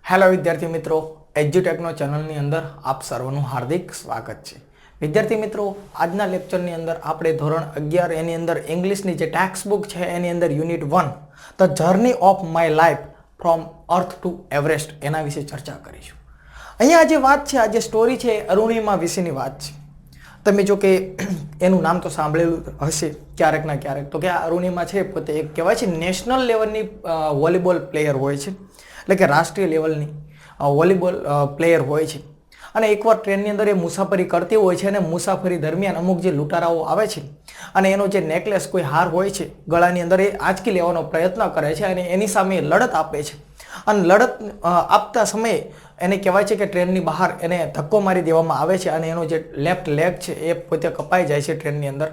Hello વિદ્યાર્થી મિત્રો, એજ્યુટેકનો ચેનલની અંદર આપ સર્વનું હાર્દિક સ્વાગત છે. વિદ્યાર્થી મિત્રો, આજના લેક્ચરની અંદર આપણે ધોરણ 11 એની અંદર ઇંગ્લિશની જે ટેક્સ્ટ બુક છે એની અંદર unit 1 the journey of my life from earth two Everest એના વિશે ચર્ચા કરીશું. અહીંયા જે વાત છે, આ જે સ્ટોરી છે એ અરુણિમા વિશેની વાત છે. તમે જો કે એનું નામ તો સાંભળેલું હશે ક્યારેક ના ક્યારેક, તો કે આ અરુણિમા છે પોતે એક કહેવાય છે નેશનલ લેવલની વોલીબોલ પ્લેયર હોય છે, એટલે કે રાષ્ટ્રીય લેવલની વોલીબોલ પ્લેયર હોય છે. અને એકવાર ટ્રેનની અંદર એ મુસાફરી કરતી હોય છે અને મુસાફરી દરમિયાન અમુક જે લૂંટારાઓ આવે છે અને એનો જે નેકલેસ કોઈ હાર હોય છે ગળાની અંદર એ આંચકી લેવાનો પ્રયત્ન કરે છે અને એની સામે લડત આપે છે. અને લડત આપતા સમયે એને કહેવાય છે કે ટ્રેનની બહાર એને ધક્કો મારી દેવામાં આવે છે અને એનો જે લેફ્ટ લેગ છે એ પોતે કપાઈ જાય છે ટ્રેનની અંદર.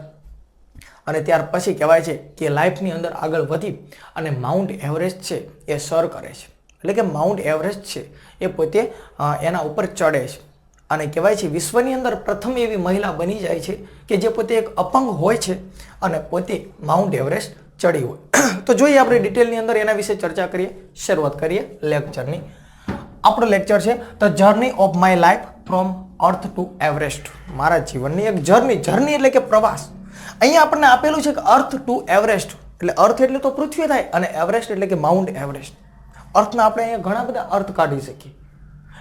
અને ત્યાર પછી કહેવાય છે કે લાઈફની અંદર આગળ વધી અને માઉન્ટ એવરેસ્ટ છે એ સર કરે છે, એટલે કે માઉન્ટ એવરેસ્ટ છે એ પોતે એના ઉપર ચડે છે. અને કહેવાય છે વિશ્વની અંદર પ્રથમ એવી મહિલા બની જાય છે કે જે પોતે એક અપંગ હોય છે અને પોતે માઉન્ટ એવરેસ્ટ ચડી હોય. તો જોઈએ આપણે ડિટેલની અંદર એના વિશે ચર્ચા કરીએ, શરૂઆત કરીએ લેક્ચરની. આપણો લેક્ચર છે the journey of my life from earth two Everest. મારા જીવનની એક જર્ની એટલે કે પ્રવાસ. અહીંયા આપણને આપેલું છે કે અર્થ ટુ એવરેસ્ટ, એટલે અર્થ એટલે તો પૃથ્વી થાય અને એવરેસ્ટ એટલે કે માઉન્ટ એવરેસ્ટ. અર્થના આપણે અહીંયા ઘણા બધા અર્થ કાઢી શકીએ,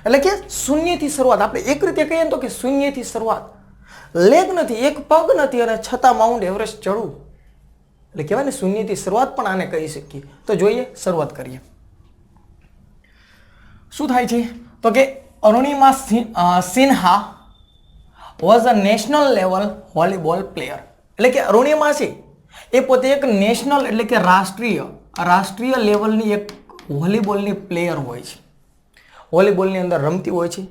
એટલે કે શૂન્યથી શરૂઆત. આપણે એક રીતે કહીએ તો કે શૂન્યથી શરૂઆત, લેગ નથી, એક પગ નથી અને છતાં માઉન્ટ એવરેસ્ટ ચડવું, એટલે કહેવાય ને શૂન્યથી શરૂઆત પણ આને કહી શકીએ. તો જોઈએ, શરૂઆત કરીએ. શું થાય છે તો કે Arunima Sinha was a national level volleyball player. એટલે કે અરુણિમા છે એ પોતે એક નેશનલ એટલે કે રાષ્ટ્રીય લેવલની એક વોલીબોલની પ્લેયર હોય છે. વોલીબોલની અંદર રમતી હોય છે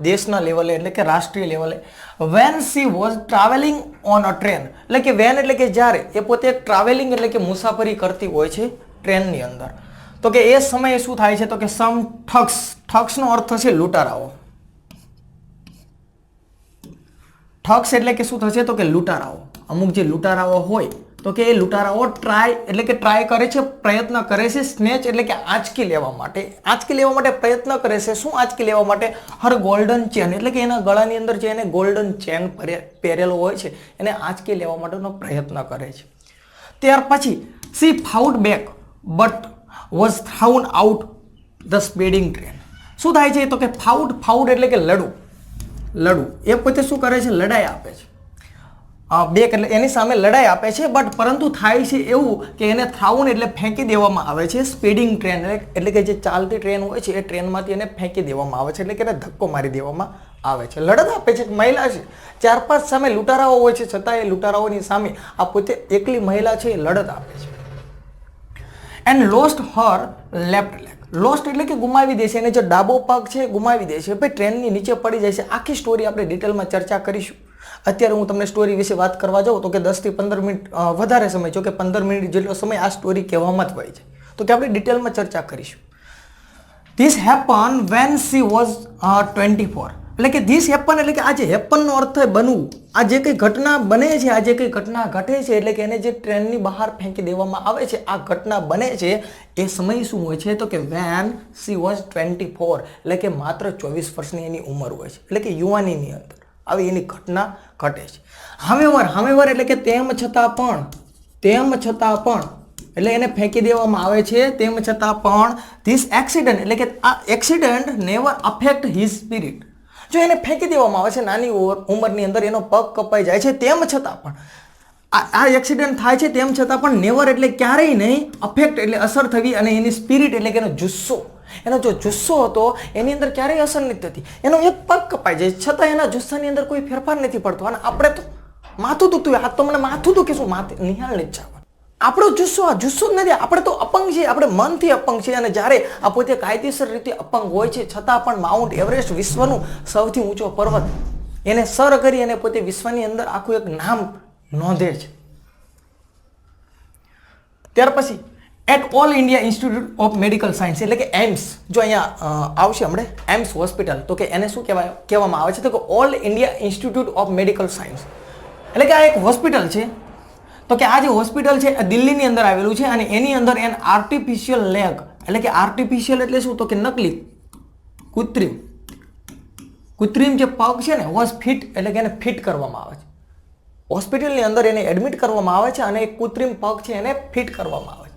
દેશના લેવલે, એટલે કે રાષ્ટ્રીય લેવલે. When she was travelling on a train, એટલે કે વેન એટલે કે જ્યારે એ પોતે ટ્રાવેલિંગ એટલે કે મુસાફરી કરતી હોય છે ટ્રેનની અંદર. તો કે એ સમયે શું થાય છે તો કે સમ ઠગ્સનો અર્થ છે લૂંટારાઓ. ઠગ્સ એટલે કે શું થશે તો કે લૂંટારાઓ. અમુક જે લૂંટારાઓ હોય તો કે એ લૂંટારાઓ ટ્રાય કરે છે, પ્રયત્ન કરે છે સ્નેચ એટલે કે આંચકી લેવા માટે પ્રયત્ન કરે છે. શું આંચકી લેવા માટે? હર ગોલ્ડન ચેન, એટલે કે એના ગળાની અંદર જે એને ગોલ્ડન ચેન પહેરેલો હોય છે એને આંચકી લેવા માટેનો પ્રયત્ન કરે છે. ત્યાર પછી she fought back but was thrown out the speeding train. શું થાય છે તો કે ફાઉટ એટલે કે લડવું. એ પોતે શું કરે છે? લડાઈ આપે છે. બેક એટલે એની સામે લડાઈ આપે છે, બટ પરંતુ થાય છે એવું કે એને થ્રાઉન એટલે ફેંકી દેવામાં આવે છે. સ્પીડિંગ ટ્રેન એટલે કે જે ચાલતી ટ્રેન હોય છે એ ટ્રેનમાંથી એને ફેંકી દેવામાં આવે છે, એટલે કે એને ધક્કો મારી દેવામાં આવે છે. લડત આપે છે, મહિલા છે, 4-5 સામે લૂંટારાઓ હોય છે, છતાં એ લૂંટારાઓની સામે આ પોતે એકલી મહિલા છે એ લડત આપે છે. And lost her left leg. Lost એટલે કે ગુમાવી દે છે, એને જે ડાબો પગ છે ગુમાવી દે છે, ભાઈ ટ્રેનની નીચે પડી જાય છે. આખી સ્ટોરી આપણે ડિટેલમાં ચર્ચા કરીશું. અત્યારે હું તમને સ્ટોરી વિશે વાત કરવા જાઉં તો કે 10 થી 15 મિનિટ વધારે સમય, જો કે 15 મિનિટ જેટલો સમય આ સ્ટોરી કહેવામાં જ હોય છે, તો કે આપણે ડિટેલમાં ચર્ચા કરીશું. This happen when she was 24. એટલે કે ધીસ હેપન એટલે કે આ જે હેપનનો અર્થ થાય બનવું. આ જે કંઈ ઘટના બને છે, આ જે કંઈ ઘટના ઘટે છે, એટલે કે એને જે ટ્રેનની બહાર ફેંકી દેવામાં આવે છે, આ ઘટના બને છે એ સમય શું હોય છે તો કે વેન સી વોઝ 24, એટલે કે માત્ર 24 વર્ષની એની ઉંમર હોય છે, એટલે કે યુવાનીની અંદર આવી એની ઘટના ઘટે છે. હામેવર એટલે કે તેમ છતાં પણ એટલે એને ફેંકી દેવામાં આવે છે. તેમ છતાં પણ ધીસ એક્સિડન્ટ એટલે કે આ accident never affect his spirit. જો એને ફેંકી દેવામાં આવે છે નાની ઉંમરની અંદર, એનો પગ કપાઈ જાય છે, તેમ છતાં પણ આ એક્સિડન્ટ થાય છે, તેમ છતાં પણ નેવર એટલે ક્યારેય નહીં, અફેક્ટ એટલે અસર થવી, અને એની સ્પિરિટ એટલે કે એનો જુસ્સો, એનો જો જુસ્સો હતો એની અંદર ક્યારેય અસર નથી થતી. એનો એક પગ કપાઈ જાય છતાં એના જુસ્સાની અંદર કોઈ ફેરફાર નથી પડતો. અને આપણે તો માથું દુખતું, આ તો મને માથું દુખે, શું નિહાળ નથી જવાનું. આપણો જુસ્સો જ નથી. આપણે તો અપંગ છીએ, આપણે મનથી અપંગ છીએ. અને જ્યારે આ પોતે કાયદેસર રીતે અપંગ હોય છે છતાં પણ માઉન્ટ એવરેસ્ટ વિશ્વનું સૌથી ઊંચો પર્વત એને સર કરી અને પોતે વિશ્વની અંદર આખું એક નામ નોંધે છે. ત્યાર પછી at All India Institute of Medical Science, એટલે કે એમ્સ, જો અહીંયા આવશે હમણાં એમ્સ હોસ્પિટલ, તો કે એને શું કહેવામાં આવે છે તો કે all India Institute of Medical Science, એટલે કે આ એક હોસ્પિટલ છે. તો કે આ જે હોસ્પિટલ છે એ દિલ્હીની અંદર આવેલું છે અને એની અંદર એન આર્ટિફિશિયલ લેગ, એટલે કે આર્ટિફિશિયલ એટલે શું તો કે નકલી, કૃત્રિમ જે પગ છે ને વોઝ ફિટ એટલે કે એને ફિટ કરવામાં આવે છે. હોસ્પિટલની અંદર એને એડમિટ કરવામાં આવે છે અને એક કૃત્રિમ પગ છે એને ફિટ કરવામાં આવે છે.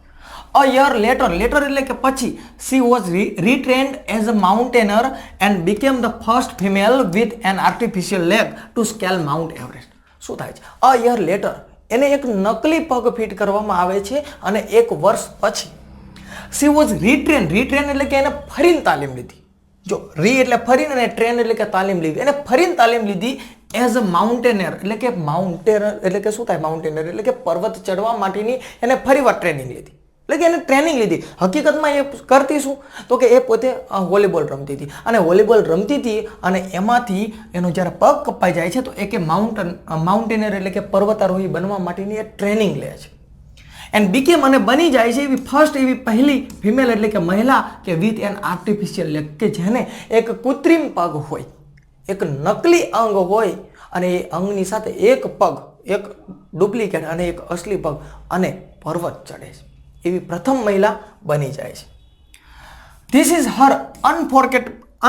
અ યર લેટર એટલે કે પછી she was retrained as a mountaineer and became the first female with an artificial leg to scale Mount Everest. શું થાય છે? અ યર લેટર એને એક નકલી પગ ફિટ કરવામાં આવે છે અને એક વર્ષ પછી she was retrained એટલે કે એને ફરીને તાલીમ લીધી. જો રી એટલે ફરીને અને ટ્રેન એટલે કે તાલીમ લીધી. એને ફરીને તાલીમ લીધી એઝ અ માઉન્ટેનર એટલે કે એટલે કે શું થાય? માઉન્ટેનર એટલે કે પર્વત ચડવા માટેની એને ફરીવાર ટ્રેનિંગ લીધી. એટલે કે એને ટ્રેનિંગ લીધી. હકીકતમાં એ કરતી શું? તો કે એ પોતે વોલીબોલ રમતી હતી અને વોલીબોલ રમતી હતી અને એમાંથી એનો જ્યારે પગ કપાઈ જાય છે તો એ કે માઉન્ટેનર એટલે કે પર્વતારોહી બનવા માટેની એ ટ્રેનિંગ લે છે. એન્ડ બીકેમ અને બની જાય છે એવી પહેલી ફિમેલ એટલે કે મહિલા કે વિથ એન આર્ટિફિશિયલ લેગ કે જેને એક કૃત્રિમ પગ હોય, એક નકલી અંગ હોય અને એ અંગની સાથે એક પગ, એક ડુપ્લિકેટ અને એક અસલી પગ અને પર્વત ચડે છે. એવી પ્રથમ મહિલા બની જાય છે. This is her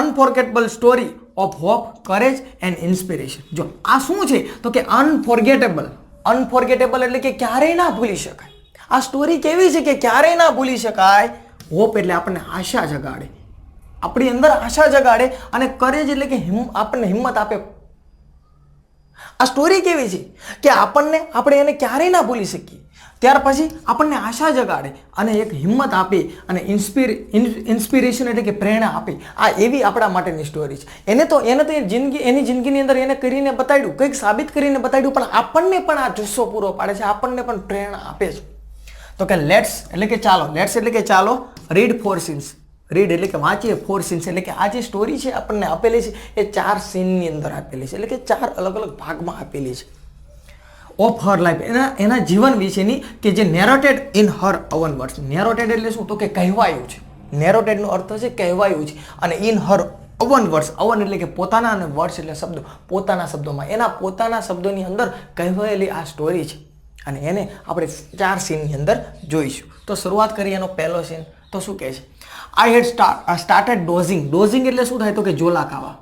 unforgettable story of hope, courage and inspiration. જો આ શું છે તો કે અનફોર્ગેટેબલ એટલે કે ક્યારેય ના ભૂલી શકાય. આ સ્ટોરી કેવી છે કે ક્યારેય ના ભૂલી શકાય. હોપ એટલે આપણને આશા જગાડે, આપણી અંદર આશા જગાડે અને કરેજ એટલે કે આપણને હિંમત આપે. આ સ્ટોરી કેવી છે કે આપણે એને ક્યારેય ના ભૂલી શકીએ. ત્યાર પછી આપણને આશા જગાડે અને એક હિંમત આપે અને ઇન્સ્પિરેશન એટલે કે પ્રેરણા આપે. આ એવી આપણા માટેની સ્ટોરી છે. એને તો એની જિંદગીની અંદર એને કરીને બતાડ્યું, કંઈક સાબિત કરીને બતાડ્યું, પણ આપણને પણ આ જુસ્સો પૂરો પાડે છે, આપણને પણ પ્રેરણા આપે છે. તો કે લેટ્સ એટલે કે ચાલો રીડ 4 સીન્સ. રીડ એટલે કે વાંચીએ 4 સીન્સ એટલે કે આ જે સ્ટોરી છે આપણને આપેલી છે એ 4 સીનની અંદર આપેલી છે, એટલે કે 4 અલગ અલગ ભાગમાં આપેલી છે. ઓફ હર લાઈફ એના જીવન વિશેની કે જે નેરેટેડ ઇન હર ઓવન વર્ડ્સ. નેરેટેડ એટલે શું? તો કે કહેવાયું છે. નેરેટેડનો અર્થ છે કહેવાયું છે અને in her oven words. Oven એટલે કે પોતાના અને વર્ડ્સ એટલે શબ્દો. પોતાના શબ્દોમાં એના પોતાના શબ્દોની અંદર કહેવાયેલી આ સ્ટોરી છે અને એને આપણે 4 સીનની અંદર જોઈશું. તો શરૂઆત કરીએ એનો પહેલો સીન. તો શું કહે છે? આઈ હેડ સ્ટાર્ટેડ ડોઝિંગ. ડોઝિંગ એટલે શું થાય? તો કે ઝોલા ખાવા.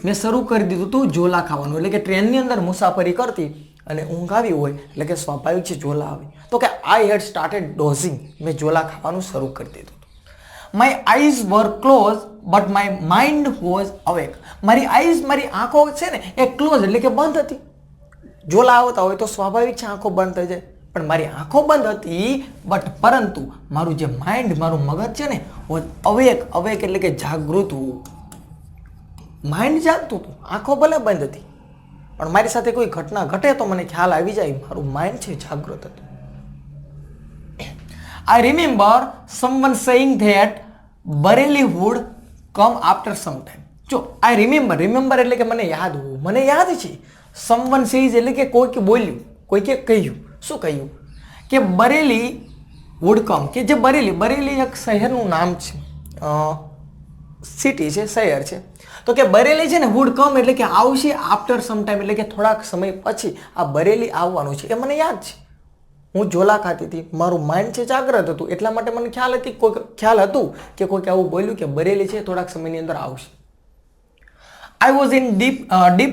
મેં શરૂ કરી દીધું હતું ઝોલા ખાવાનું. એટલે કે ટ્રેનની અંદર મુસાફરી કરતી અને ઊંઘ આવી હોય એટલે કે સ્વાભાવિક છે ઝોલા આવે. તો કે આઈ હેડ સ્ટાર્ટેડ ડોઝિંગ. મેં ઝોલા ખાવાનું શરૂ કરી દીધું. My eyes were close but my mind was awake. મારી આંખો છે ને એ ક્લોઝ એટલે કે બંધ હતી. ઝોલા આવતા હોય તો સ્વાભાવિક છે આંખો બંધ થઈ જાય, પણ મારી આંખો બંધ હતી પરંતુ મારું જે માઇન્ડ, મારું મગજ છે ને અવેક એટલે કે જાગૃત હોવું. માઇન્ડ જાગતું હતું, આંખો ભલે બંધ હતી પણ મારી સાથે કોઈ ઘટના ઘટે તો મને ખ્યાલ આવી જાય, મારું માઇન્ડ છે જાગૃત હતું. I remember someone saying that Bareilly would come after some time. જો આઈ રિમેમ્બર એટલે કે મને યાદ હોવું, મને યાદ છે. સમવન સેઇઝ એટલે કે કોઈકે બોલ્યું, કોઈકે કહ્યું. શું કહ્યું? કે બરેલી વુડ કમ, કે જે બરેલી એક શહેરનું નામ છે, સિટી છે, શહેર છે. તો કે બરેલી છે ને વુડ કમ એટલે કે આવશે આફ્ટર સમ ટાઈમ એટલે કે થોડાક સમય પછી આ બરેલી આવવાનું છે. એ મને યાદ છે. હું ઝોલા ખાતી હતી, મારું માઇન્ડ છે જાગ્રત હતું, એટલા માટે મને ખ્યાલ હતું કે કોઈક આવું બોલ્યું કે બરેલી છે થોડાક સમયની અંદર આવશે. I was in deep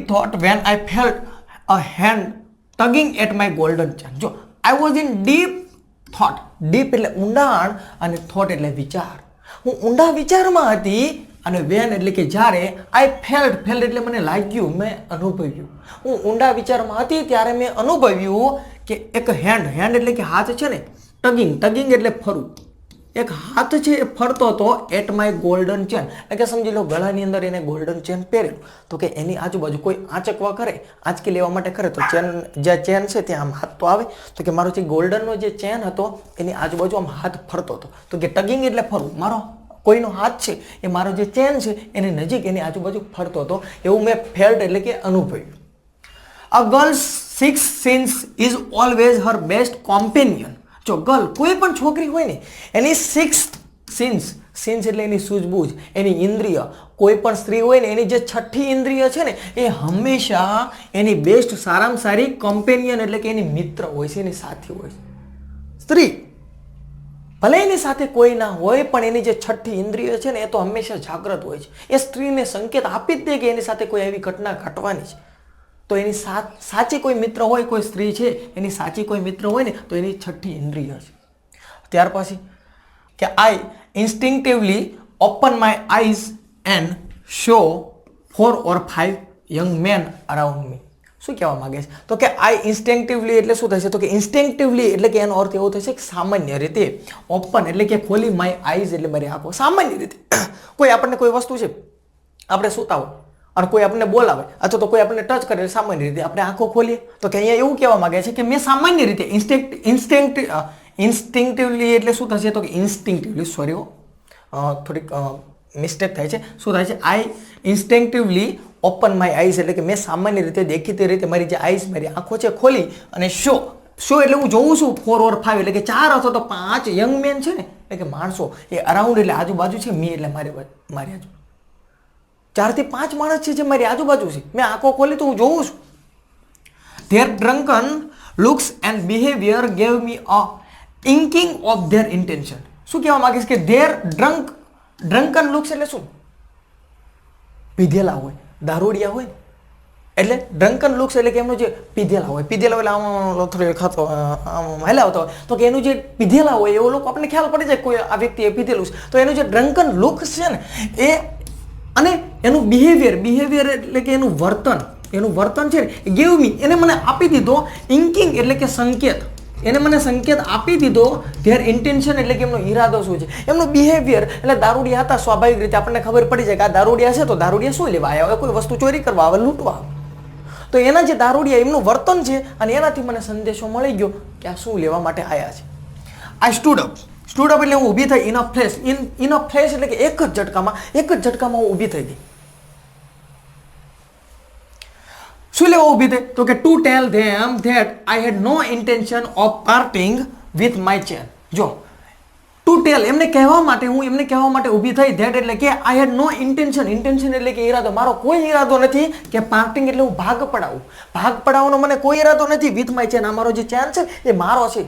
thought when I felt a hand tugging at my golden chain. જો I was in deep thought. deep એટલે ઊંડાણ અને thought એટલે વિચાર. હું ઊંડા વિચારમાં હતી અને when એટલે કે જ્યારે I felt એટલે મને લાગ્યું, મેં અનુભવ્યું. હું ઊંડા વિચારમાં હતી ત્યારે મેં અનુભવ્યું કે એક હેન્ડ એટલે કે હાથ છે ને, ટગિંગ એટલે ફરવું. એક હાથ છે એ ફરતો હતો એટ માય ગોલ્ડન ચેન. એટલે કે સમજી લો ગળાની અંદર એને ગોલ્ડન ચેન પહેરેલું. તો કે એની આજુબાજુ કોઈ આંચકવા કરે, આંચકી લેવા માટે કરે તો ચેન છે ત્યાં આમ હાથ તો આવે. તો કે મારો જે ગોલ્ડનનો જે ચેન હતો એની આજુબાજુ આમ હાથ ફરતો હતો. તો કે ટગિંગ એટલે ફરવું. મારો કોઈનો હાથ છે એ મારો જે ચેન છે એની નજીક એની આજુબાજુ ફરતો હતો, એવું મેં ફેલ્ટ એટલે કે અનુભવ્યું. A girl's sixth sense is always her best companion. જો ગર્લ કોઈ પણ છોકરી હોય ને એની સિક્સ સેન્સ એટલે એની સૂઝબૂઝ, એની ઇન્દ્રિય, કોઈ પણ સ્ત્રી હોય ને એની જે છઠ્ઠી ઇન્દ્રિય છે ને એ હંમેશા એની બેસ્ટ, સારામાં સારી કોમ્પેનિયન એટલે કે એની મિત્ર હોય છે, એની સાથી હોય છે. સ્ત્રી ભલે એની સાથે કોઈ ના હોય પણ એની જે છઠ્ઠી ઇન્દ્રિય છે ને એ તો હંમેશા જાગ્રત હોય છે. એ સ્ત્રીને સંકેત આપી જ દે કે એની સાથે કોઈ એવી ઘટના ઘટવાની છે. તો એની સાચી કોઈ મિત્ર હોય, કોઈ સ્ત્રી છે એની સાચી કોઈ મિત્ર હોય ને તો એની છઠ્ઠી ઇન્દ્રિય છે. ત્યાર પછી કે I instinctively open my eyes and saw 4 or 5 young men around me. શું કહેવા માંગે છે? તો કે આઈ ઇન્સ્ટિંક્ટિવલી એટલે શું થશે? તો કે ઇન્સ્ટિંક્ટિવલી એટલે કે એનો અર્થ એવો થશે કે સામાન્ય રીતે. ઓપન એટલે કે ખોલી, માય આઈઝ એટલે મારી આંખો. સામાન્ય રીતે કોઈ આપણને કોઈ વસ્તુ છે, આપણે સૂતા હોય અને કોઈ આપણને બોલાવે અથવા તો કોઈ આપણને ટચ કરે, સામાન્ય રીતે આપણે આંખો ખોલીએ. તો કે અહીંયા એવું કહેવા માંગે છે કે મેં સામાન્ય રીતે ઇન્સ્ટિંક્ટિવલી એટલે શું થશે? તો કે ઇન્સ્ટિંક્ટિવલી, સોરી થોડીક મિસ્ટેક થાય છે. શું થાય છે? આઈ ઇન્સ્ટિંક્ટિવલી ઓપન માય આઈઝ એટલે કે મેં સામાન્ય રીતે દેખીતી રીતે મારી જે આઈઝ, મારી આંખો છે ખોલી અને શો એટલે હું જોઉં છું 4 or 5 એટલે કે 4 અથવા તો 5 યંગ મેન છે ને, એટલે કે માણસો એ અરાઉન્ડ એટલે આજુબાજુ છે, મી એટલે મારી આજુ 4 થી 5 માણસ છે જે મારી આજુબાજુ છે. મેં આંખો ખોલી તો હું જોઉં છું. Their drunken looks and behaviour gave me a inkling of their intention. શું કહેવા માંગે છે? કે ધેર ડ્રંકન લુક્સ એટલે શું? પીધેલા હોય, દારૂડિયા હોય એટલે ડ્રંકન લુક્સ એટલે કે એમનું જે પીધેલા હોય એટલે આમ લોથડો ખાતો આમ હલાવતો હોય તો કે એનું જે પીધેલા હોય એવો લોકો આપણને ખ્યાલ પડી જાય કોઈ આ વ્યક્તિએ પીધેલું છે. તો એનું જે ડ્રંકન લુક્સ છે ને એ અને એનું બિહેવિયર એટલે કે એનું વર્તન છે ને એ ગેવ મી એને મને આપી દીધો ઇન્કિંગ એટલે કે સંકેત. એને મને સંકેત આપી દીધો ધેર ઇન્ટેન્શન એટલે કે એમનો ઈરાદો શું છે. એમનું બિહેવિયર એટલે દારૂડિયા હતા, સ્વાભાવિક રીતે આપણને ખબર પડી જાય કે આ દારૂડિયા છે તો દારૂડિયા શું લેવા આવ્યા હોય? કોઈ વસ્તુ ચોરી કરવા આવે, લૂંટવા. તો એના જે દારૂડિયા એમનું વર્તન છે અને એનાથી મને સંદેશો મળી ગયો કે આ શું લેવા માટે આવ્યા છે. આઈ સ્ટૂડ અપ એટલે હું ઊભી થઈ. ઇન અ ફ્લેશ એટલે કે એક જ ઝટકામાં હું ઊભી થઈ ગઈ. શું લેવા ઊભી થઈ? તો કે to tell them that I had no intention of parting with my chain. જો ટુ ટેલ એમને કહેવા માટે ઊભી થઈ. ધેટ એટલે કે આઈ હેડ નો ઇન્ટેન્શન એટલે કે ઈરાદો, મારો કોઈ ઈરાદો નથી કે પાર્ટિંગ એટલે હું ભાગ પડાવવાનો મને કોઈ ઈરાદો નથી. વિથ માય ચેન, આ મારો જે ચેન છે એ મારો છે,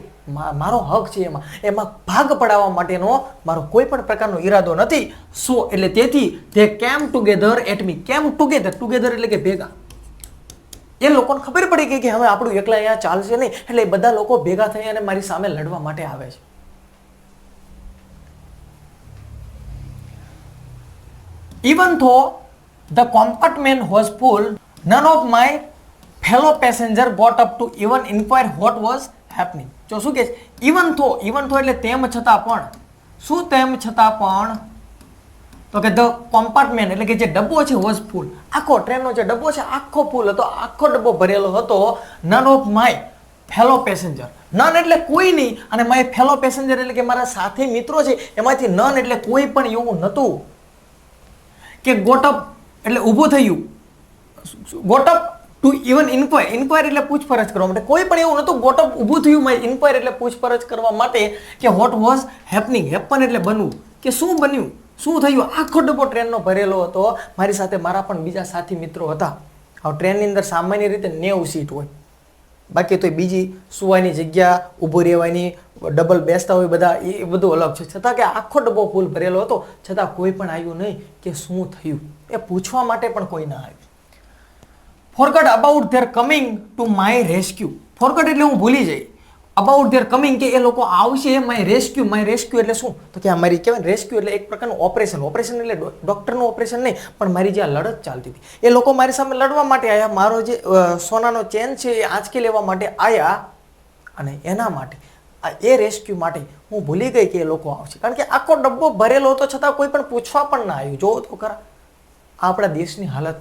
મારો હક છે, એમાં ભાગ પડાવવા માટેનો મારો કોઈ પણ પ્રકારનો ઈરાદો નથી. સો એટલે તેથી તે કેમ ટુગેધર એટ મી. કેમ ટુગેધર એટલે કે ભેગા. એ લોકોને ખબર પડી ગઈ કે હવે આપણું એકલા અહીંયા ચાલશે નહીં, એટલે એ બધા લોકો ભેગા થઈ અને મારી સામે લડવા માટે આવે છે. Even though the compartment was full, none of my fellow passenger got up to even inquire what was happening. જો શું કે even though એટલે તેમ છતાં પણ. શું તેમ છતાં પણ? તો કે ધ કોમ્પાર્ટમેન્ટ એટલે કે જે ડબ્બો છે વોઝ ફૂલ. આખો ટ્રેનનો જે ડબ્બો છે આખો ફૂલ હતો, આખો ડબ્બો ભરેલો હતો. None of my fellow passenger, none એટલે કોઈ નહીં અને માય ફેલો પેસેન્જર એટલે કે મારા સાથી મિત્રો છે એમાંથી નન એટલે કોઈ પણ એવું નહોતું કે ગોટઅપ એટલે ઊભું થયું. ગોટઅપ ટુ ઇવન ઇન્ક્વાયર એટલે પૂછપરછ કરવા માટે કોઈ પણ એવું નહોતું. ગોટઅપ ઊભું થયું માય ઇન્ક્વાયર એટલે પૂછપરછ કરવા માટે કે વોટ વોઝ હેપનિંગ. હેપન એટલે બનવું, કે શું બન્યું, શું થયું. આખો ડબ્બો ટ્રેનનો ભરેલો હતો. મારી સાથે મારા પણ બીજા સાથી મિત્રો હતા. હવે ટ્રેનની અંદર સામાન્ય રીતે 90 સીટ હોય, બાકી તો બીજી સુવાની જગ્યા, ઊભું રહેવાની, ડબલ બેસતા હોય બધા, એ બધું અલગ છે. છતાં કે આખો ડબ્બો ફૂલ ભરેલો હતો, છતાં કોઈ પણ આવ્યું નહીં કે શું થયું એ પૂછવા માટે પણ કોઈ ના આવ્યું. Forgot about their coming to my rescue. Forgot એટલે હું ભૂલી જઈ. અબાઉટ ધેર કમિંગ કે એ લોકો આવશે માય રેસ્ક્યુ એટલે શું? તો કે મારી કહેવાય રેસ્ક્યુ એટલે એક પ્રકારનું ઓપરેશન એટલે ડૉક્ટરનું ઓપરેશન નહીં, પણ મારી જે આ લડત ચાલતી હતી એ લોકો મારી સામે લડવા માટે આવ્યા. મારો જે સોનાનો ચેન છે એ આંચકી લેવા માટે આવ્યા અને એના માટે એ રેસ્ક્યુ માટે હું ભૂલી ગઈ કે એ લોકો આવશે. કારણ કે આખો ડબ્બો ભરેલો હતો છતાં કોઈ પણ પૂછવા પણ ના આવ્યું. જોવો તો ખરા આપણા દેશની હાલત.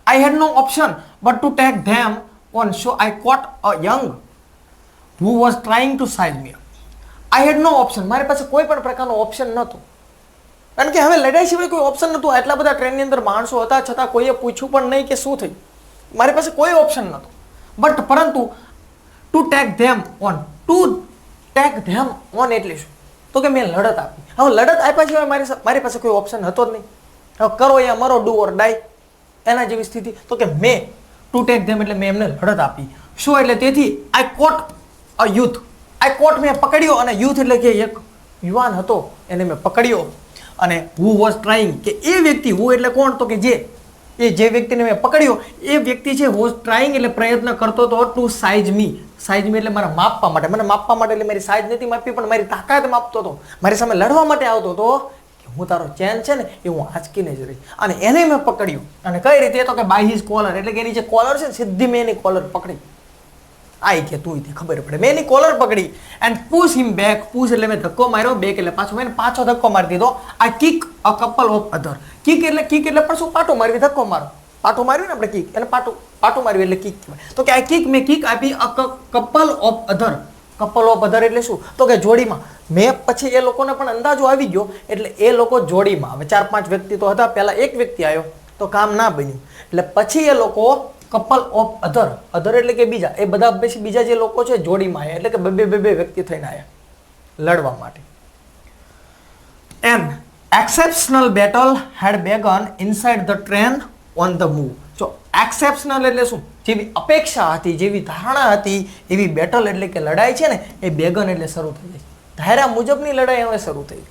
I had no option but to take them on. So I caught a young who was trying to size me up. I had no option. મારી પાસે કોઈ પણ પ્રકારનો ઓપ્શન નહોતો, કારણ કે હવે લડાઈ સિવાય કોઈ ઓપ્શન નહોતું. આટલા બધા ટ્રેનની અંદર માણસો હતા છતાં કોઈએ પૂછ્યું પણ નહીં કે શું થયું. મારી પાસે કોઈ ઓપ્શન નહોતો. પરંતુ two take them on. Two take them on એટલે શું? તો કે મેં લડત આપી. હવે લડત આપ્યા સિવાય મારી પાસે કોઈ ઓપ્શન હતો જ નહીં. હવે કરો યા મરો, ડુ ઓર ડાય, એના જેવી સ્થિતિ. તો કે મેં ટુ ટેક ધેમ એટલે મેં એમને લડત આપી. શું એટલે તેથી આઈ કોટ અ યુથ. આ કોટ મેં પકડ્યો, અને યુથ એટલે કે એક યુવાન હતો એને મેં પકડ્યો, અને હુ વોઝ ટ્રાઇંગ કે એ વ્યક્તિ, હુ એટલે કોણ, તો કે જે વ્યક્તિને મેં પકડ્યો એ વ્યક્તિ છે વોઝ ટ્રાઇંગ એટલે પ્રયત્ન કરતો હતો ટુ સાઇઝ મી એટલે મારા માપવા માટે, મને માપવા માટે, એટલે મારી સાઇઝ નથી માપી પણ મારી તાકાત માપતો હતો, મારી સામે લડવા માટે આવતો હતો કે હું તારો ચેન છે ને એ હું આંચકીને જ રહી. અને એને મેં પકડ્યો, અને કઈ રીતે, તો કે બાય હિઝ કોલર, એટલે કે એની જે કોલર છે ને સીધી મેં એની કોલર પકડી. આઈ કે તું ખબર પડે, મેં એની કોલર પકડી and push him back, push એટલે મેં ધક્કો માર્યો, બેક એટલે પાછો, મેં પાછો ધક્કો મારી દીધો. આ kick a couple of other, kick એટલે પણ શું, પાટો મારવી, ધક્કો મારો, પાટો માર્યું ને આપણે કિક, એટલે પાટો માર્યું એટલે કિક કહેવાય. તો કે આ કિક મેં કિક આપી a couple of other. Couple of other એટલે શું, તો કે જોડીમાં. મેં પછી એ લોકોને પણ અંદાજો આવી ગયો, એટલે એ લોકો જોડીમાં, હવે 4-5 વ્યક્તિ તો હતા, પહેલા એક વ્યક્તિ આવ્યો તો કામ ના બન્યું, એટલે પછી એ લોકો કપલ ઓફ અધર, અધર એટલે કે બીજા, એ બધા પછી બીજા જે લોકો છે જોડીમાં આવ્યા, એટલે કે બે વ્યક્તિ થઈને આવ્યા લડવા માટે. An exceptional battle had began inside the train on the move. જો એક્સેપ્શનલ એટલે શું, જેવી અપેક્ષા હતી, જેવી ધારણા હતી એવી બેટલ એટલે કે લડાઈ છે ને એ બેગન એટલે શરૂ થઈ જાય. ધાર્યા મુજબની લડાઈ હવે શરૂ થઈ.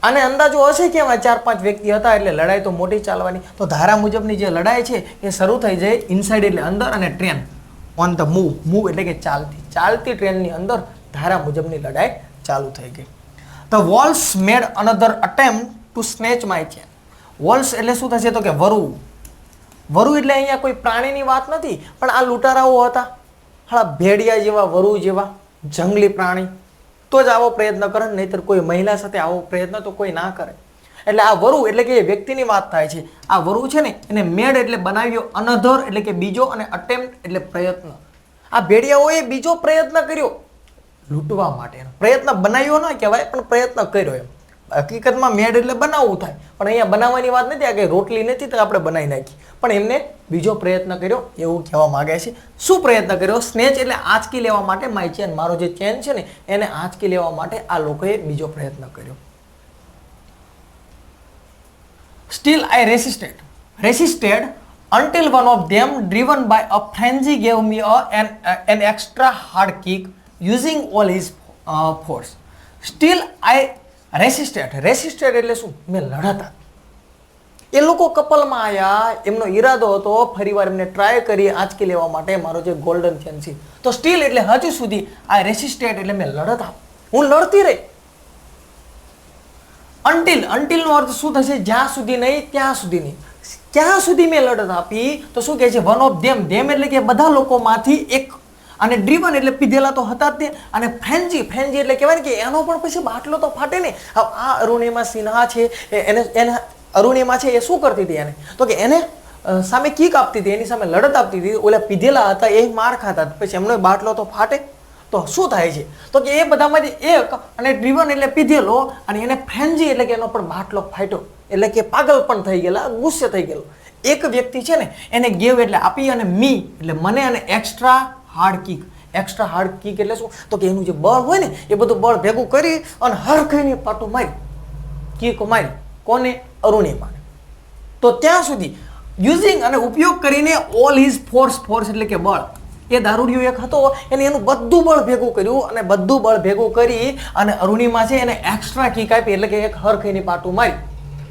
અને અંદાજો હશે કે એમાં 4-5 વ્યક્તિ હતા એટલે લડાઈ તો મોટી ચાલવાની. તો ધારા મુજબની જે લડાઈ છે એ શરૂ થઈ જાય ઇનસાઇડ એટલે અંદર, અને ટ્રેન ઓન ધ મૂવ એટલે કે ચાલતી ટ્રેનની અંદર ધારા મુજબની લડાઈ ચાલુ થઈ ગઈ. The walls made another attempt two snatch my chain. Walls એટલે શું થશે, તો કે વરુ. વરુ એટલે અહીંયા કોઈ પ્રાણીની વાત નથી, પણ આ લૂંટારાઓ હતા, હા ભેડિયા જેવા, વરુ જેવા જંગલી પ્રાણી, તો જ આવો પ્રયત્ન કરે, નહીતર કોઈ મહિલા સાથે આવો પ્રયત્ન તો કોઈ ના કરે. એટલે આ વરુ એટલે કે એ વ્યક્તિની વાત થાય છે. આ વરુ છે ને એને મેડ એટલે બનાવ્યો, અનધર એટલે કે બીજો, અને અટેમ્પ્ટ એટલે પ્રયત્ન. આ ભેડિયાઓએ બીજો પ્રયત્ન કર્યો લૂંટવા માટેનો. પ્રયત્ન બનાવ્યો ના કહેવાય, પણ પ્રયત્ન કર્યો એમ. હકીકતમાં મેડ એટલે બનાવવું થાય, પણ અહીંયા બનાવવાની વાત નથી, આ કે રોટલી નથી તો આપણે બનાવી નાખી, પણ એમને બીજો પ્રયત્ન કર્યો એવું કહેવા માંગે છે. શું પ્રયત્ન કર્યો, સ્નેચ એટલે આંચકી લેવા માટે, માય ચેન મારો જે ચેન છે ને એને આંચકી લેવા માટે આ લોકોએ બીજો પ્રયત્ન કર્યો. Still I resisted until one of them driven by a frenzy gave me an extra hard kick using all his force. Still I રેસિસ્ટેડ એટલે શું, મેં લડતા. એ લોકો કપલમાં આવ્યા, એમનો ઈરાદો હતો ફરીવાર એમને ટ્રાય કરી આંચકી લેવા માટે મારો જે ગોલ્ડન ચેન છે. તો સ્ટીલ એટલે હજુ સુધી, આ રેસિસ્ટેડ એટલે મેં લડતા, હું લડતી રહી. અન્ટિલ નો અર્થ શું થશે, જ્યાં સુધી નહીં ત્યાં સુધી નહીં. ક્યાં સુધી મેં લડત આપી, તો શું કહે છે, વન ઓફ ધેમ એટલે કે બધા લોકોમાંથી એક, અને ડ્રીવન એટલે પીધેલા તો હતા જ તે, અને ફ્રેન્જી એટલે કહેવાય ને કે એનો પણ પછી બાટલો તો ફાટે ને. આ અરુણિમા સિન્હા છે, એને અરુણિમા છે એ શું કરતી હતી, એને તો કે એને સામે કિક આપતી હતી, એની સામે લડત આપતી હતી. ઓલા પીધેલા હતા એ માર ખાતા, પછી એમનો બાટલો તો ફાટે. તો શું થાય છે, તો કે એ બધામાંથી એક, અને ડ્રીવન એટલે પીધેલો, અને એને ફ્રેન્જી એટલે કે એનો પણ બાટલો ફાટ્યો, એટલે કે પાગલ પણ થઈ ગયેલા, ગુસ્સે થઈ ગયેલો. એક વ્યક્તિ છે ને એને ગેવ એટલે આપી, અને મી એટલે મને, અને એક્સ્ટ્રા હાર્ડ કિક એટલે શું, તો કે એનું જે બળ હોય ને એ બધું બળ ભેગું કરી અને હરખઈની પાટું મારી, કિક મારી. કોને, અરુણિમાને. તો ત્યાં સુધી યુઝિંગ અને ઉપયોગ કરીને ઓલ હિઝ ફોર્સ એટલે કે બળ. એ દારૂડિયો એક હતો, એને એનું બધું બળ ભેગું કર્યું, અને બધું બળ ભેગું કરી અને અરુણિમા છે એને એક્સ્ટ્રા કિક આપી, એટલે કે એક હરખઈની પાટું મારી.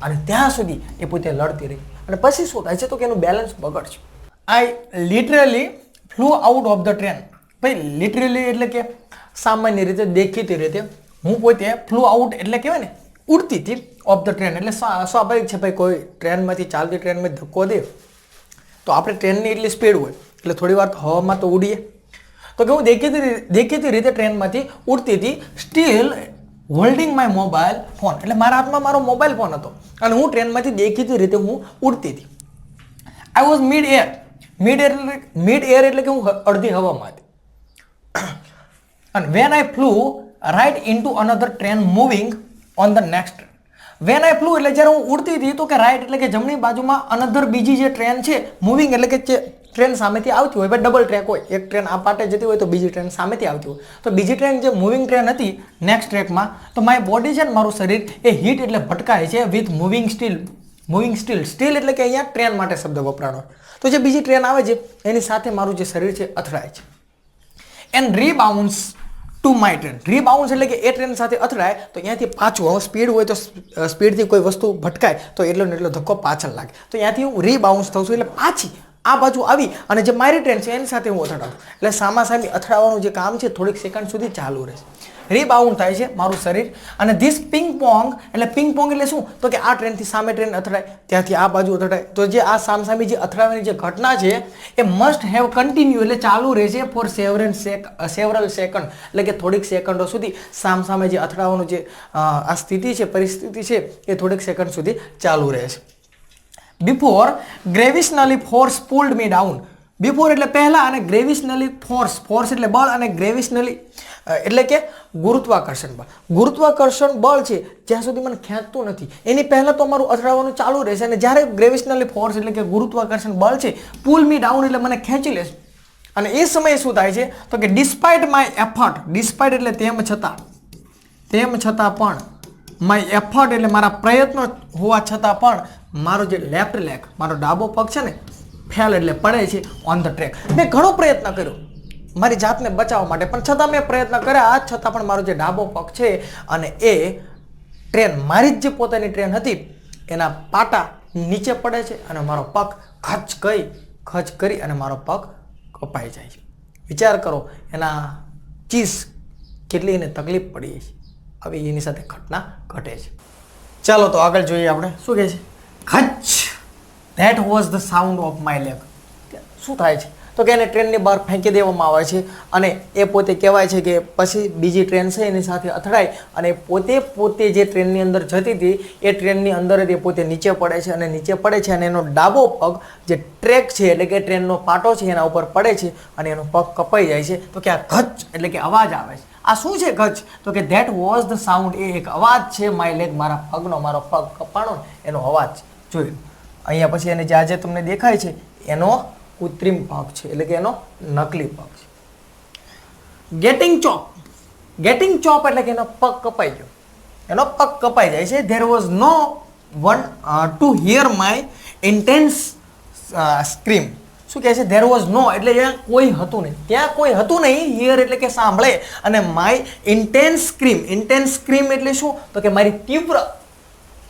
અને ત્યાં સુધી એ પોતે લડતી રહી. અને પછી શું થાય છે, તો કે એનું બેલેન્સ બગડશે. I literally flew out of the train. ભાઈ લિટરલી એટલે કે સામાન્ય રીતે, દેખીતી રીતે હું પોતે ફ્લુ આઉટ એટલે કહેવાય ને ઉડતી હતી, ઓફ ધ ટ્રેન એટલે સ્વાભાવિક છે ભાઈ, કોઈ ટ્રેનમાંથી, ચાલતી ટ્રેનમાં ધક્કો દે તો આપણે ટ્રેનની એટલી સ્પીડ હોય એટલે થોડી વાર હવામાં તો ઉડીએ. તો કે હું દેખીતી રીતે ટ્રેનમાંથી ઉડતી હતી. Steel holding my mobile phone, એટલે મારા હાથમાં મારો મોબાઈલ ફોન હતો, અને હું ટ્રેનમાંથી દેખીતી રીતે હું ઉડતી હતી. આઈ વોઝ મિડ એર એટલે કે હું અડધી હવામાં હતી. અને when I flew right into another train moving on the next train. When I flew એટલે જ્યારે હું ઉડતી હતી, તો કે રાઇટ એટલે કે જમણી બાજુમાં અનધર બીજી જે ટ્રેન છે, મૂવિંગ એટલે કે ટ્રેન સામેથી આવતી હોય, ડબલ ટ્રેક હોય, એક ટ્રેન આ પાટે જતી હોય તો બીજી ટ્રેન સામેથી આવતી હોય. તો બીજી ટ્રેન જે મૂવિંગ ટ્રેન હતી નેક્સ્ટ ટ્રેકમાં, તો માય બોડી છે ને, મારું શરીર એ હિટ એટલે ભટકાય છે વિથ મૂવિંગ સ્ટીલ એટલે કે અહીંયા ટ્રેન માટે શબ્દ વપરાણો. તો જે બીજી ટ્રેન આવે છે એની સાથે મારું જે શરીર છે અથડાય છે. And rebounce to my train. Rebounce એટલે કે એ ટ્રેન સાથે અથડાય તો ત્યાંથી પાછું, હવે સ્પીડ હોય તો સ્પીડથી કોઈ વસ્તુ ભટકાય તો એટલો ને એટલો ધક્કો પાછળ લાગે, તો ત્યાંથી હું રીબાઉન્સ થઉં છું, એટલે પાછી આ બાજુ આવી અને જે મારી ટ્રેન છે એની સાથે હું અથડાવું. એટલે સામાસામી અથડાવાનું જે કામ છે થોડીક સેકન્ડ સુધી ચાલુ રહેશે. રીબાઉન્ડ થાય છે મારું શરીર. અને ધીસ પિંગ પોંગ, એટલે પિંગ પોંગ એટલે શું, તો કે આ ટ્રેનથી સામે ટ્રેન અથડાય, ત્યાંથી આ બાજુ અથડાય, તો જે આ સામસામી જે અથડાવાની જે ઘટના છે એ મસ્ટ હેવ કન્ટિન્યુ, એટલે ચાલુ રહેશે ફોર સેવરલ સેકન્ડ, એટલે કે થોડીક સેકન્ડો સુધી સામસામે જે અથડાવાનું જે આ સ્થિતિ છે, પરિસ્થિતિ છે એ થોડીક સેકન્ડ સુધી ચાલુ રહે છે. બિફોર ગ્રેવિશનલી ફોર્સ પુલ્ડ મી ડાઉન. બિફોર એટલે પહેલા, અને ગ્રેવિશનલી ફોર્સ એટલે બળ, અને ગ્રેવિશનલી એટલે કે ગુરુત્વાકર્ષણ બળ. ગુરુત્વાકર્ષણ બળ છે જ્યાં સુધી મને ખેંચતું નથી એની પહેલાં તો મારું અથડાવાનું ચાલુ રહેશે, અને જ્યારે ગ્રેવિશનલી ફોર્સ એટલે કે ગુરુત્વાકર્ષણ બળ છે પુલ મી ડાઉન એટલે મને ખેંચી લેશે. અને એ સમયે શું થાય છે તો કે ડિસ્પાઇટ માય એફર્ટ, ડિસ્પાઇટ એટલે તેમ છતાં પણ, માય એફર્ટ એટલે મારા પ્રયત્નો હોવા છતાં પણ મારો જે લેફ્ટ લેગ, મારો ડાબો પગ છે ને, ફેલ એટલે પડે છે ઓન ધ ટ્રેક. મેં ઘણો પ્રયત્ન કર્યો મારી જાતને બચાવવા માટે, પણ છતાં મેં પ્રયત્ન કર્યા, આ છતાં પણ મારો જે ડાબો પગ છે અને એ ટ્રેન, મારી જ જે પોતાની ટ્રેન હતી એના પાટા નીચે પડે છે અને મારો પગ ખચ કરી અને મારો પગ કપાઈ જાય છે. વિચાર કરો એના ચીઝ કેટલી એને તકલીફ પડી છે. હવે એની સાથે ઘટના ઘટે છે. ચાલો તો આગળ જોઈએ આપણે શું કહે છે. ખચ, that was the sound of my leg. શું થાય છે તો કે એને ટ્રેનની બહાર ફેંકી દેવામાં આવે છે, અને એ પોતે કહેવાય છે કે પછી બીજી ટ્રેન છે એની સાથે અથડાય અને પોતે જે ટ્રેનની અંદર જતી હતી એ ટ્રેનની અંદર એ પોતે નીચે પડે છે, અને નીચે પડે છે અને એનો ડાબો પગ જે ટ્રેક છે એટલે કે ટ્રેનનો પાટો છે એના ઉપર પડે છે અને એનો પગ કપાઈ જાય છે. તો કે આ ખચ એટલે કે અવાજ આવે છે. આ શું છે ખચ, તો કે ધેટ વોઝ ધ સાઉન્ડ, એ એક અવાજ છે માય લેગ, મારા પગનો, મારો પગ કપાણો એનો અવાજ. જોયું અહીંયા પછી એને જે આજે તમને દેખાય છે એનો કૃત્રિમ પગ છે, એટલે કે એનો નકલી પગ છે. ગેટિંગ ચોપ એટલે કે એનો પગ કપાઈ ગયો, એનો પગ કપાઈ જાય છે. There was no one to hear my intense scream. શું કહે છે, ધેર વોઝ નો એટલે ત્યાં કોઈ હતું નહીં, હિયર એટલે કે સાંભળે, અને માય ઇન્ટેન્સ સ્ક્રીમ એટલે શું, તો કે મારી તીવ્ર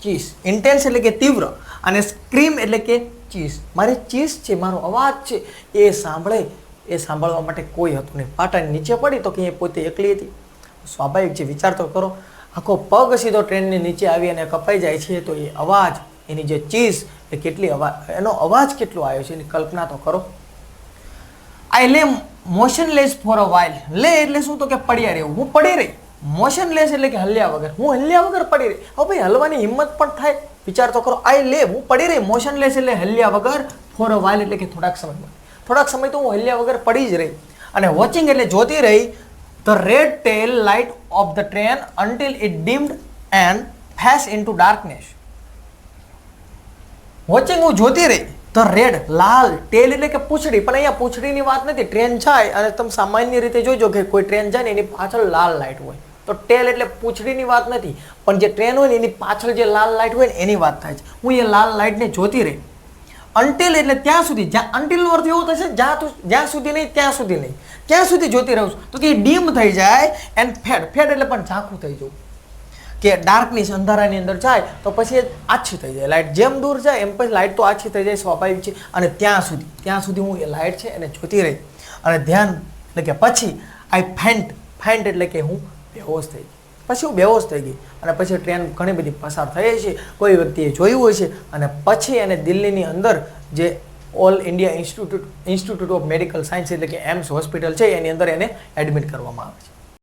ચીસ. ઇન્ટેન્સ એટલે કે તીવ્ર, અને સ્ક્રીમ એટલે કે ચીસ. મારી ચીસ છે, મારો અવાજ છે એ સાંભળવા માટે કોઈ હતું નહીં. પાટાની નીચે પડી તો કે એ પોતે એકલી હતી. સ્વાભાવિક છે, વિચાર તો કરો, આખો પગ સીધો ટ્રેનની નીચે આવી અને કપાઈ જાય છે, તો એ અવાજ, એની જે ચીસ એ કેટલી એનો અવાજ કેટલો આવ્યો છે એની કલ્પના તો કરો. આઈ લે મોશનલેસ ફોર અ વાઇલ. લે એટલે શું, તો કે પડ્યા રહેવું. હું પડી રહી. મોશનલેસ એટલે કે હલ્યા વગર. હું હલ્યા વગર પડી રહી. હવે ભાઈ હલવાની હિંમત પણ થાય, વિચાર તો કરો. આઈ લે, હું પડી રહી. મોશનલેસ એટલે હલ્યા વગર, ફોર અ વાઇલ એટલે કે થોડાક સમય તો હું હલ્યા વગર પડી જ રહી. અને વોચિંગ એટલે જોતી રહી the red tail light of the train until it dimmed and face into darkness. Watching હું જોતી રહી ધ રેડ, લાલ, ટેલ એટલે કે પૂંછડી, પણ અહીંયા પૂંછડીની વાત નથી. ટ્રેન જાય અને તમે સામાન્ય રીતે જોજો કે કોઈ ટ્રેન જાય ને એની પાછળ લાલ લાઇટ હોય, તો ટેલ એટલે પૂંછડીની વાત નથી, પણ જે ટ્રેન હોય ને એની પાછળ જે લાલ લાઇટ હોય ને એની વાત થાય છે. હું એ લાલ લાઇટને જોતી રહી. અન્ટિલ એટલે ત્યાં સુધી, જ્યાં અન્ટિલનો અર્થ એવો થશે જ્યાં સુધી નહીં, ત્યાં સુધી જોતી રહું છું. તો કે ડીમ થઈ જાય એન્ડ ફેડ એટલે પણ ઝાંખું થઈ જવું, કે ડાર્કનેસ, અંધારાની અંદર જાય તો પછી આછી થઈ જાય લાઇટ. જેમ દૂર જાય એમ પછી લાઇટ તો આછી થઈ જાય, સ્વાભાવિક છે. અને ત્યાં સુધી હું એ લાઇટ છે એને જોતી રહી. અને ધ્યાન એટલે કે પછી આઈ ફેન્ટ એટલે કે હું બેહોશ થઈ ગઈ. પછી હું બેહોશ થઈ ગઈ અને પછી ટ્રેન ઘણી બધી પસાર થઈ છે, કોઈ વ્યક્તિએ જોયું હોય છે, અને પછી એને દિલ્હીની અંદર જે all India Institute of Medical Science એટલે કે એમ્સ હોસ્પિટલ છે એની અંદર એને એડમિટ કરવામાં આવે છે.